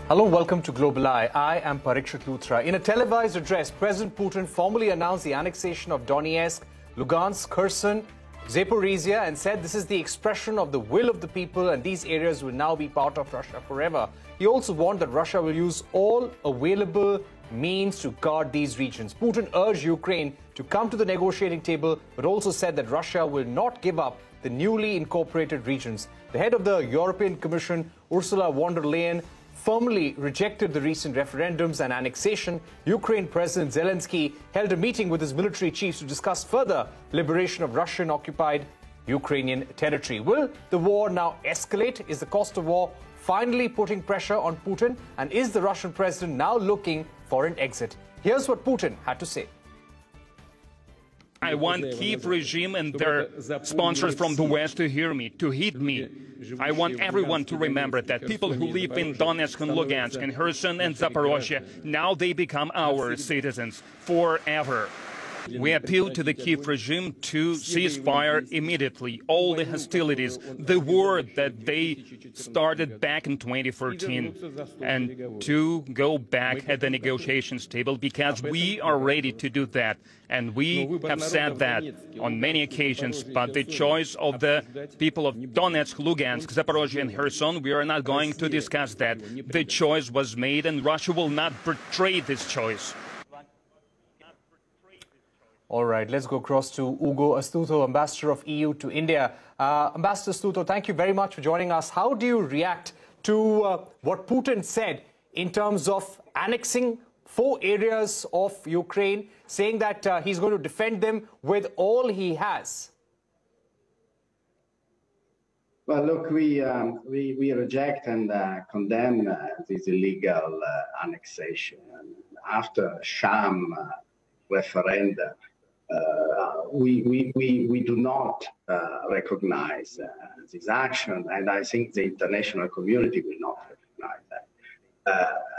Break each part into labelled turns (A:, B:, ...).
A: Hello, welcome to Global Eye. I am Parikshit Luthra. In a televised address, President Putin formally announced the annexation of Donetsk, Lugansk, Kherson, Zaporizhia and said this is the expression of the will of the people and these areas will now be part of Russia forever. He also warned that Russia will use all available means to guard these regions. Putin urged Ukraine to come to the negotiating table, but also said that Russia will not give up the newly incorporated regions. The head of the European Commission, Ursula von der Leyen, firmly rejected the recent referendums and annexation. Ukraine President Zelensky held a meeting with his military chiefs to discuss further liberation of Russian-occupied Ukrainian territory. Will the war now escalate? Is the cost of war finally putting pressure on Putin? And is the Russian president now looking for an exit? Here's what Putin had to say.
B: I want Kyiv regime and their sponsors from the West to hear me, to heed me. I want everyone to remember that people who live in Donetsk and Lugansk and Kherson and Zaporozhye, now they become our citizens forever. We appeal to the Kyiv regime to cease fire immediately, all the hostilities, the war that they started back in 2014, and to go back at the negotiations table, because we are ready to do that. And we have said that on many occasions, but the choice of the people of Donetsk, Lugansk, Zaporozhye and Kherson, we are not going to discuss that. The choice was made and Russia will not betray this choice.
A: All right, let's go across to Ugo Astuto, Ambassador of EU to India. Ambassador Astuto, thank you very much for joining us. How do you react to what Putin said in terms of annexing 4 areas of Ukraine, saying that he's going to defend them with all he has?
C: Well, look, we reject and condemn this illegal annexation. After sham referenda, we do not recognize this action, and I think the international community will not recognize that.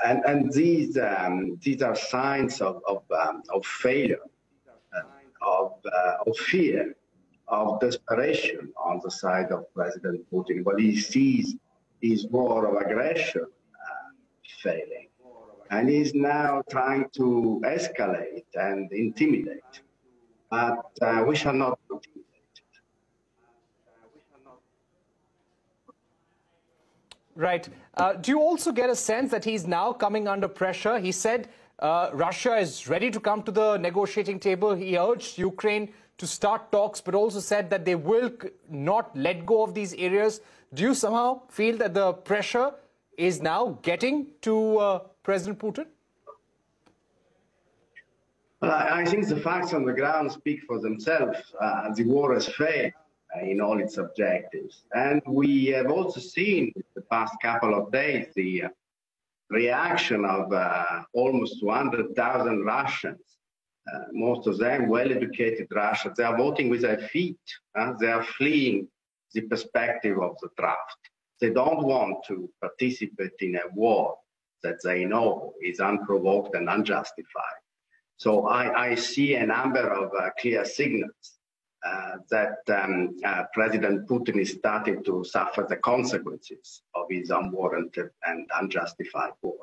C: And these are signs of failure, of fear, of desperation on the side of President Putin. What he sees is war of aggression failing, and he's now trying to escalate and intimidate. But we shall not be intimidated.
A: Right. Do you also get a sense that he's now coming under pressure? He said Russia is ready to come to the negotiating table. He urged Ukraine to start talks, but also said that they will not let go of these areas. Do you somehow feel that the pressure is now getting to President Putin?
C: Well, I think the facts on the ground speak for themselves. The war has failed in all its objectives. And we have also seen in the past couple of days the reaction of almost 200,000 Russians, most of them well-educated Russians. They are voting with their feet. They are fleeing the perspective of the draft. They don't want to participate in a war that they know is unprovoked and unjustified. So I see a number of clear signals that President Putin is starting to suffer the consequences of his unwarranted and unjustified war.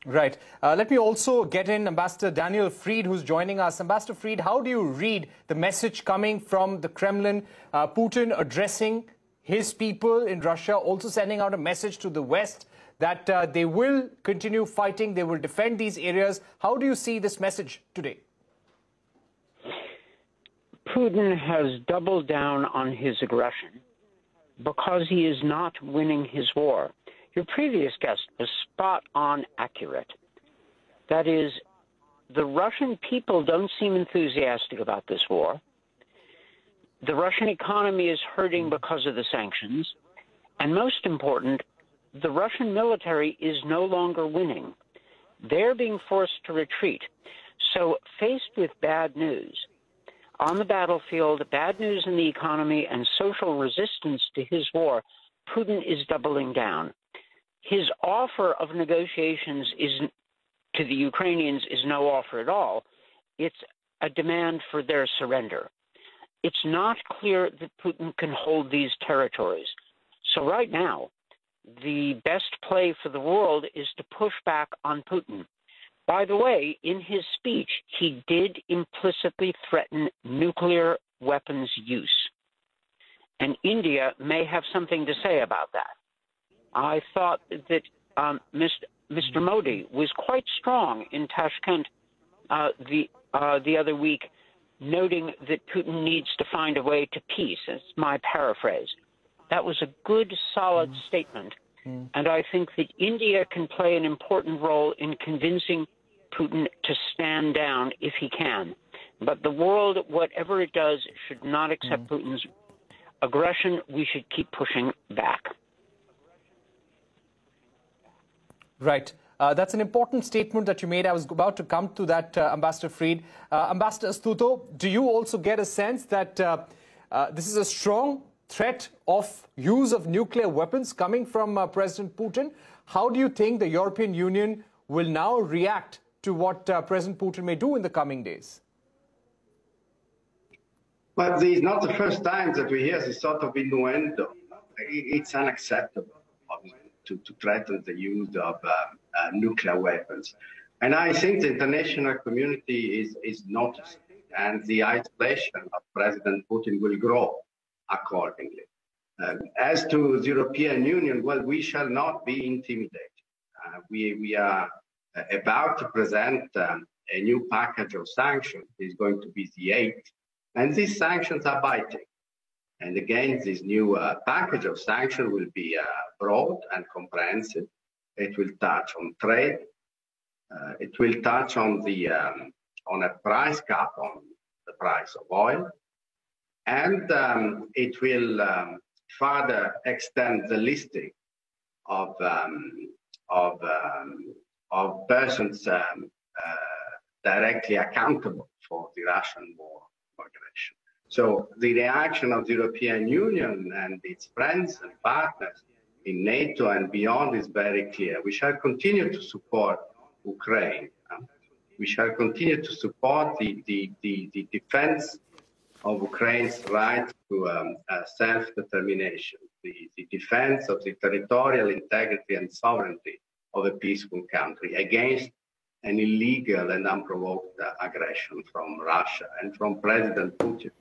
A: Right. Let me also get in Ambassador Daniel Fried, who's joining us. Ambassador Fried, how do you read the message coming from the Kremlin, Putin addressing his people in Russia, also sending out a message to the West that they will continue fighting, they will defend these areas? How do you see this message today?
D: Putin has doubled down on his aggression because he is not winning his war. Your previous guest was spot on accurate. That is, the Russian people don't seem enthusiastic about this war. The Russian economy is hurting because of the sanctions. And most important, the Russian military is no longer winning. They're being forced to retreat. So faced with bad news on the battlefield, bad news in the economy, and social resistance to his war, Putin is doubling down. His offer of negotiations to the Ukrainians is no offer at all. It's a demand for their surrender. It's not clear that Putin can hold these territories. So right now, the best play for the world is to push back on Putin. By the way, in his speech, he did implicitly threaten nuclear weapons use. And India may have something to say about that. I thought that Mr. Modi was quite strong in Tashkent the other week, noting that Putin needs to find a way to peace. That's my paraphrase. That was a good, solid statement. And I think that India can play an important role in convincing Putin to stand down if he can. But the world, whatever it does, should not accept Putin's aggression. We should keep pushing back.
A: Right. That's an important statement that you made. I was about to come to that, Ambassador Fried. Ambassador Astuto, do you also get a sense that this is a strong threat of use of nuclear weapons coming from President Putin? How do you think the European Union will now react to what President Putin may do in the coming days?
C: But it's not the first time that we hear this sort of innuendo. It's unacceptable to threaten the use of nuclear weapons. And I think the international community is noticing, and the isolation of President Putin will grow accordingly. As to the European Union, well, we shall not be intimidated. We are about to present a new package of sanctions. It's going to be the 8th, and these sanctions are binding. And again, this new package of sanctions will be broad and comprehensive. It will touch on trade. It will touch on on a price cap on the price of oil, and it will further extend the listing of persons directly accountable for the Russian war of aggression. So the reaction of the European Union and its friends and partners in NATO and beyond is very clear. We shall continue to support Ukraine. We shall continue to support the defense of Ukraine's right to self-determination, the defense of the territorial integrity and sovereignty of a peaceful country against an illegal and unprovoked aggression from Russia and from President Putin.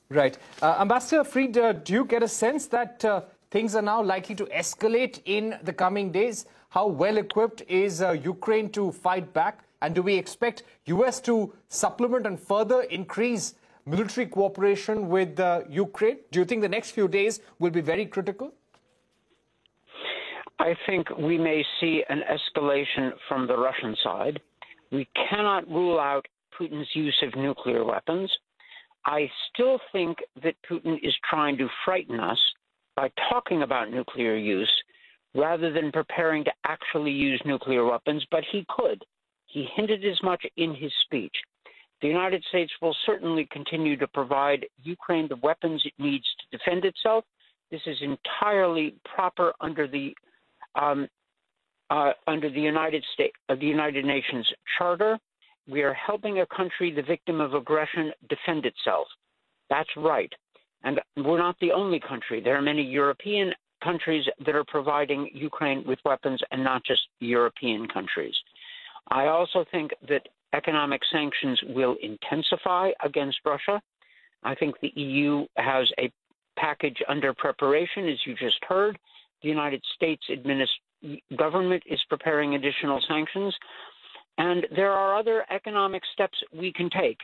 A: Right. Ambassador Fried, do you get a sense that things are now likely to escalate in the coming days? How well equipped is Ukraine to fight back? And do we expect US to supplement and further increase military cooperation with Ukraine? Do you think the next few days will be very critical?
D: I think we may see an escalation from the Russian side. We cannot rule out Putin's use of nuclear weapons. I still think that Putin is trying to frighten us by talking about nuclear use rather than preparing to actually use nuclear weapons, but he could. He hinted as much in his speech. The United States will certainly continue to provide Ukraine the weapons it needs to defend itself. This is entirely proper under the United Nations Charter. We are helping a country, the victim of aggression, defend itself. That's right. And we're not the only country. There are many European countries that are providing Ukraine with weapons, and not just European countries. I also think that economic sanctions will intensify against Russia. I think the EU has a package under preparation, as you just heard. The United States government is preparing additional sanctions. And there are other economic steps we can take,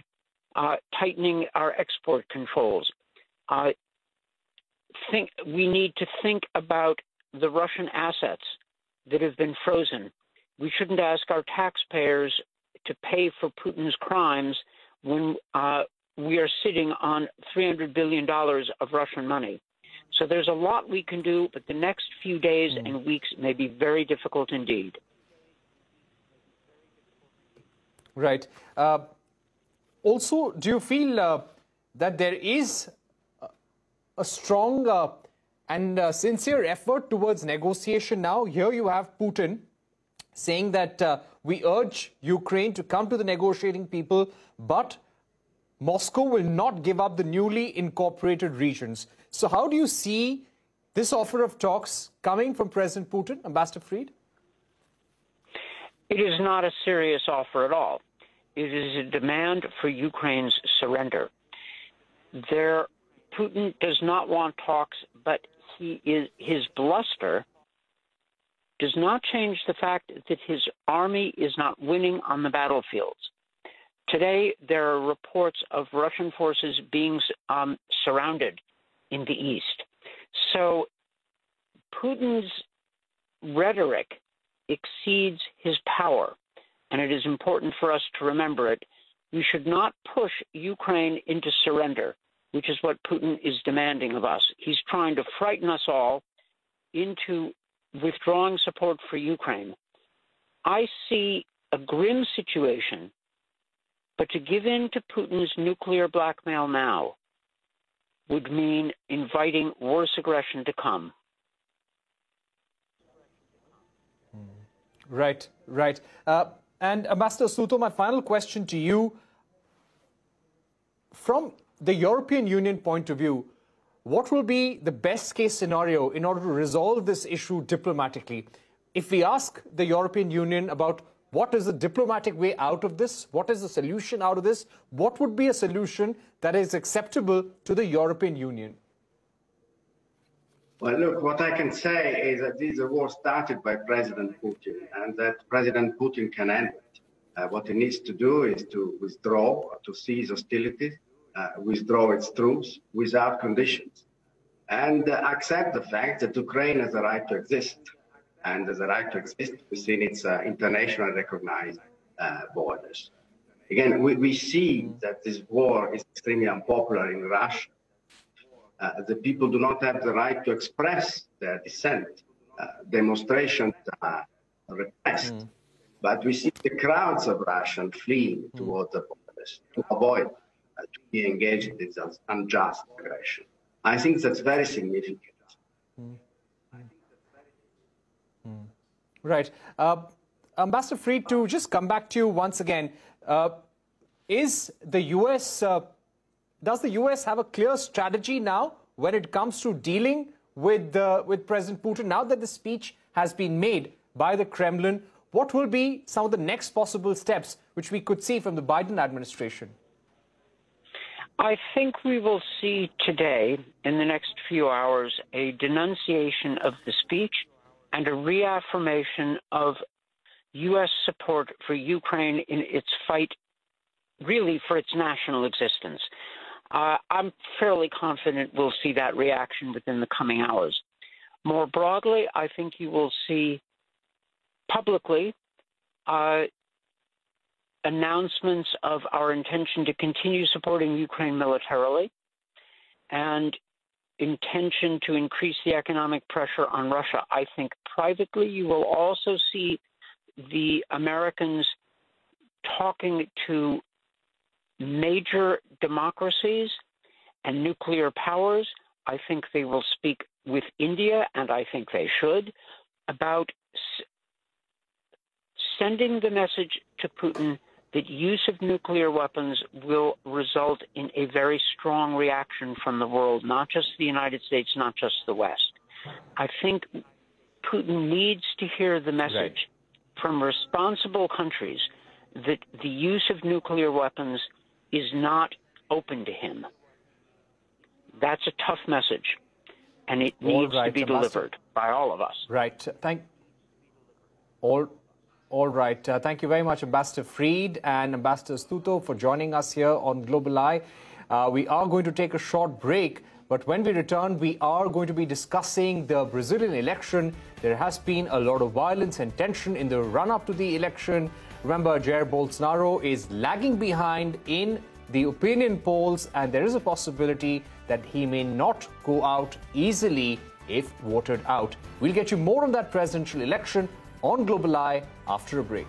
D: tightening our export controls. We need to think about the Russian assets that have been frozen. We shouldn't ask our taxpayers to pay for Putin's crimes when we are sitting on $300 billion of Russian money. So there's a lot we can do, but the next few days and weeks may be very difficult indeed.
A: Right. Also, do you feel that there is a strong and sincere effort towards negotiation now? Here you have Putin saying that we urge Ukraine to come to the negotiating table, but Moscow will not give up the newly incorporated regions. So how do you see this offer of talks coming from President Putin, Ambassador Fried?
D: It is not a serious offer at all. It is a demand for Ukraine's surrender. Putin does not want talks, but his bluster does not change the fact that his army is not winning on the battlefields. Today, there are reports of Russian forces being surrounded in the east. So Putin's rhetoric exceeds his power, and it is important for us to remember it. We should not push Ukraine into surrender, which is what Putin is demanding of us. He's trying to frighten us all into withdrawing support for Ukraine. I see a grim situation, but to give in to Putin's nuclear blackmail now would mean inviting worse aggression to come.
A: Right, right. And Ambassador Astuto, my final question to you. From the European Union point of view, what will be the best case scenario in order to resolve this issue diplomatically? If we ask the European Union about what is the diplomatic way out of this, what is the solution out of this, what would be a solution that is acceptable to the European Union?
C: Well, look, what I can say is that this is a war started by President Putin, and that President Putin can end it. What he needs to do is to withdraw, to cease hostilities, withdraw its troops without conditions, and accept the fact that Ukraine has a right to exist, and has a right to exist within its internationally recognized borders. Again, we see that this war is extremely unpopular in Russia. The people do not have the right to express their dissent. Demonstrations are repressed. But we see the crowds of Russians fleeing towards the borders to avoid to be engaged in this unjust aggression. I think that's very significant.
A: Right. Ambassador Fried, to just come back to you once again, is the U.S. Does the U.S. have a clear strategy now when it comes to dealing with President Putin? Now that the speech has been made by the Kremlin, what will be some of the next possible steps which we could see from the Biden administration?
D: I think we will see today, in the next few hours, a denunciation of the speech and a reaffirmation of U.S. support for Ukraine in its fight, really, for its national existence. I'm fairly confident we'll see that reaction within the coming hours. More broadly, I think you will see publicly announcements of our intention to continue supporting Ukraine militarily and intention to increase the economic pressure on Russia. I think privately you will also see the Americans talking to major democracies and nuclear powers. I think they will speak with India, and I think they should, about sending the message to Putin that use of nuclear weapons will result in a very strong reaction from the world, not just the United States, not just the West. I think Putin needs to hear the message from responsible countries that the use of nuclear weapons is not open to him. That's a tough message, and it needs to be delivered by all of us.
A: Right. All right. Thank you very much, Ambassador Fried and Ambassador Astuto, for joining us here on Global Eye. We are going to take a short break, but when we return, we are going to be discussing the Brazilian election. There has been a lot of violence and tension in the run-up to the election. Remember, Jair Bolsonaro is lagging behind in the opinion polls, and there is a possibility that he may not go out easily if voted out. We'll get you more on that presidential election on Global Eye after a break.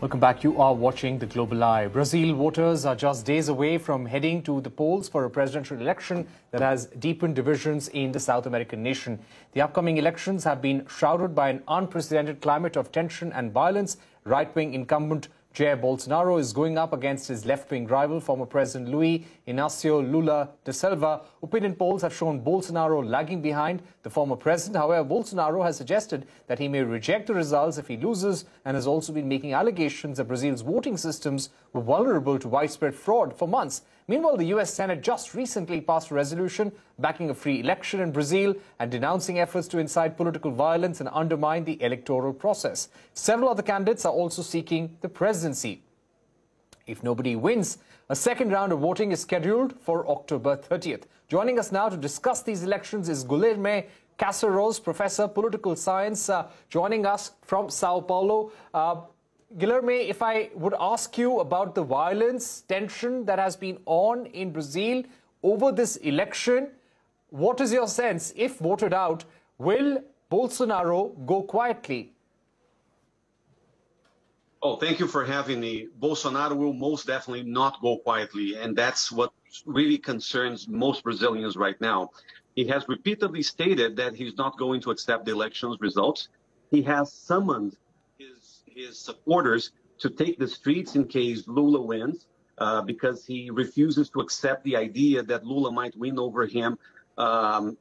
A: Welcome back. You are watching The Global Eye. Brazil voters are just days away from heading to the polls for a presidential election that has deepened divisions in the South American nation. The upcoming elections have been shrouded by an unprecedented climate of tension and violence. Right-wing incumbent Jair Bolsonaro is going up against his left-wing rival, former President Luiz Inácio Lula da Silva. Opinion polls have shown Bolsonaro lagging behind the former president. However, Bolsonaro has suggested that he may reject the results if he loses, and has also been making allegations that Brazil's voting systems were vulnerable to widespread fraud for months. Meanwhile, the US Senate just recently passed a resolution backing a free election in Brazil and denouncing efforts to incite political violence and undermine the electoral process. Several other candidates are also seeking the presidency. If nobody wins, a second round of voting is scheduled for October 30th. Joining us now to discuss these elections is Guilherme Casarões, Professor of Political Science, joining us from Sao Paulo. Guilherme, if I would ask you about the violence, tension that has been on in Brazil over this election, what is your sense? If voted out, will Bolsonaro go quietly?
E: Oh, thank you for having me. Bolsonaro will most definitely not go quietly, and that's what really concerns most Brazilians right now. He has repeatedly stated that he's not going to accept the election's results. He has summoned his supporters to take the streets in case Lula wins, because he refuses to accept the idea that Lula might win over him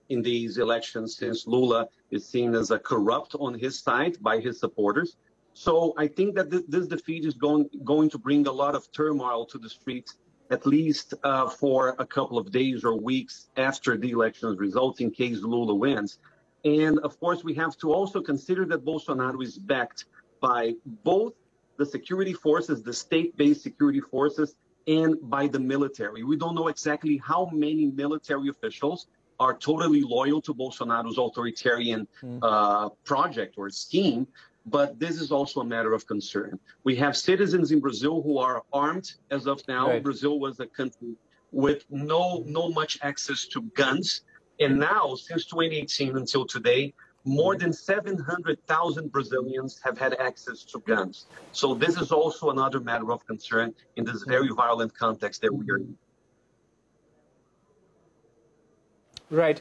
E: in these elections, since Lula is seen as a corrupt on his side by his supporters. So I think that this defeat is going to bring a lot of turmoil to the streets, at least for a couple of days or weeks after the election's results, in case Lula wins. And of course, we have to also consider that Bolsonaro is backed by both the security forces, the state-based security forces, and by the military. We don't know exactly how many military officials are totally loyal to Bolsonaro's authoritarian project or scheme, but this is also a matter of concern. We have citizens in Brazil who are armed as of now. Right. Brazil was a country with no much access to guns, and now, since 2018 until today, more than 700,000 Brazilians have had access to guns. So this is also another matter of concern in this very violent context that we are in.
A: Right.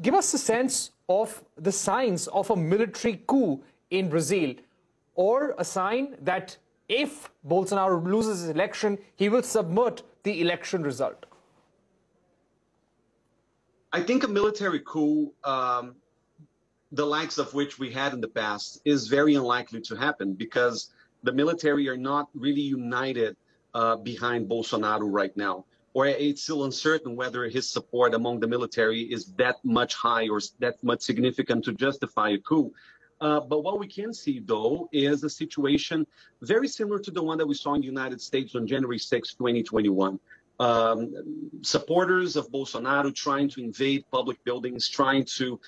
A: Give us a sense of the signs of a military coup in Brazil, or a sign that if Bolsonaro loses his election, he will subvert the election result.
E: I think a military coup, the likes of which we had in the past, is very unlikely to happen, because the military are not really united behind Bolsonaro right now. Or it's still uncertain whether his support among the military is that much high or that much significant to justify a coup. But what we can see, though, is a situation very similar to the one that we saw in the United States on January 6, 2021. Supporters of Bolsonaro trying to invade public buildings, trying to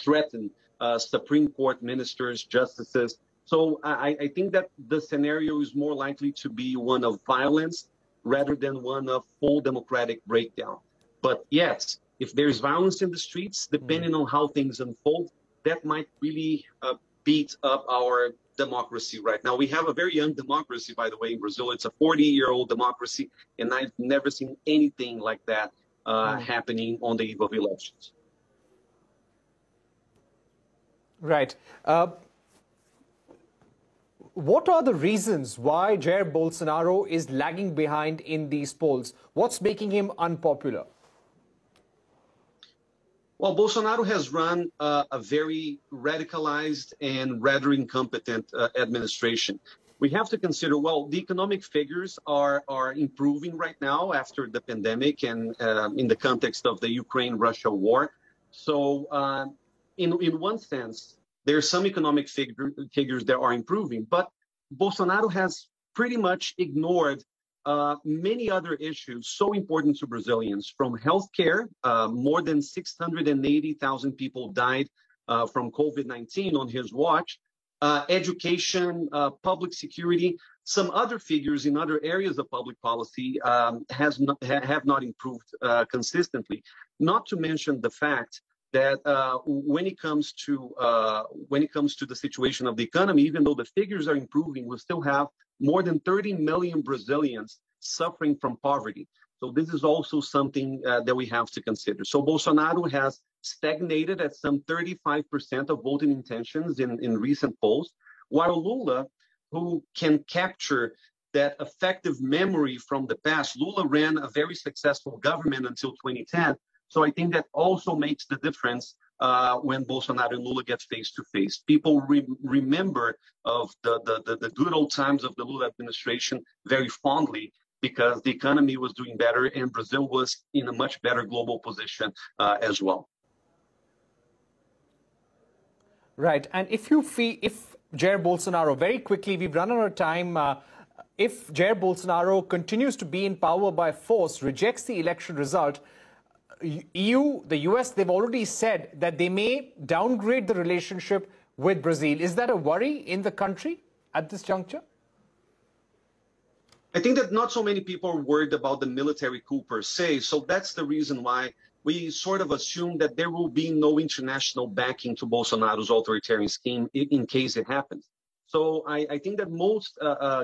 E: threaten Supreme Court ministers, justices. So I think that the scenario is more likely to be one of violence rather than one of full democratic breakdown. But yes, if there is violence in the streets, depending on how things unfold, that might really beat up our democracy right now. We have a very young democracy, by the way, in Brazil. It's a 40-year-old democracy, and I've never seen anything like that happening on the eve of elections.
A: Right. What are the reasons why Jair Bolsonaro is lagging behind in these polls? What's making him unpopular?
E: Well, Bolsonaro has run a very radicalized and rather incompetent administration. We have to consider, well, the economic figures are improving right now after the pandemic and in the context of the Ukraine-Russia war. So in one sense, there are some economic figures that are improving, but Bolsonaro has pretty much ignored many other issues so important to Brazilians, from healthcare. More than 680,000 people died from COVID-19 on his watch. Education, public security, some other figures in other areas of public policy have not improved consistently. Not to mention the fact that when it comes to the situation of the economy, even though the figures are improving, we still have more than 30 million Brazilians suffering from poverty. So this is also something that we have to consider. So Bolsonaro has stagnated at some 35% of voting intentions in recent polls, while Lula, who can capture that effective memory from the past, Lula ran a very successful government until 2010. So I think that also makes the difference when Bolsonaro and Lula get face to face. People remember of the good old times of the Lula administration very fondly, because the economy was doing better and Brazil was in a much better global position as well.
A: Right. And if Jair Bolsonaro, very quickly, we've run out of time, if Jair Bolsonaro continues to be in power by force, rejects the election result, EU, the US, they've already said that they may downgrade the relationship with Brazil. Is that a worry in the country at this juncture?
E: I think that not so many people are worried about the military coup per se, so that's the reason why we sort of assume that there will be no international backing to Bolsonaro's authoritarian scheme in case it happens. So I think that most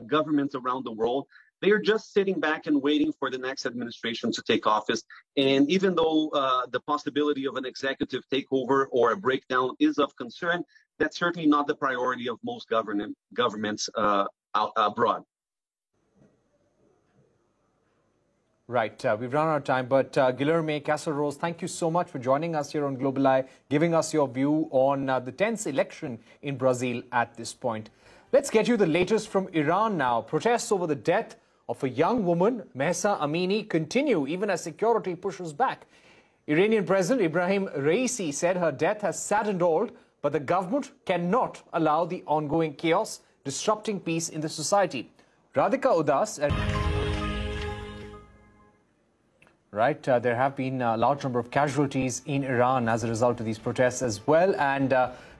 E: governments around the world, they are just sitting back and waiting for the next administration to take office. And even though the possibility of an executive takeover or a breakdown is of concern, that's certainly not the priority of most governments abroad.
A: Right. We've run out of time, but Guilherme Casarões, thank you so much for joining us here on Global Eye, giving us your view on the tense election in Brazil at this point. Let's get you the latest from Iran now. Protests over the death of a young woman, Mahsa Amini, continue even as security pushes back. Iranian President Ibrahim Raisi said her death has saddened all, but the government cannot allow the ongoing chaos disrupting peace in the society. Radhika Udas... Right, there have been a large number of casualties in Iran as a result of these protests as well, and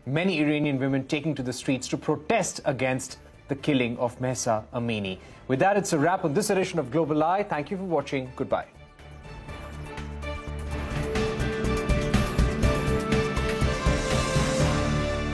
A: many Iranian women taking to the streets to protest against the killing of Mahsa Amini. With that, it's a wrap on this edition of Global Eye. Thank you for watching. Goodbye.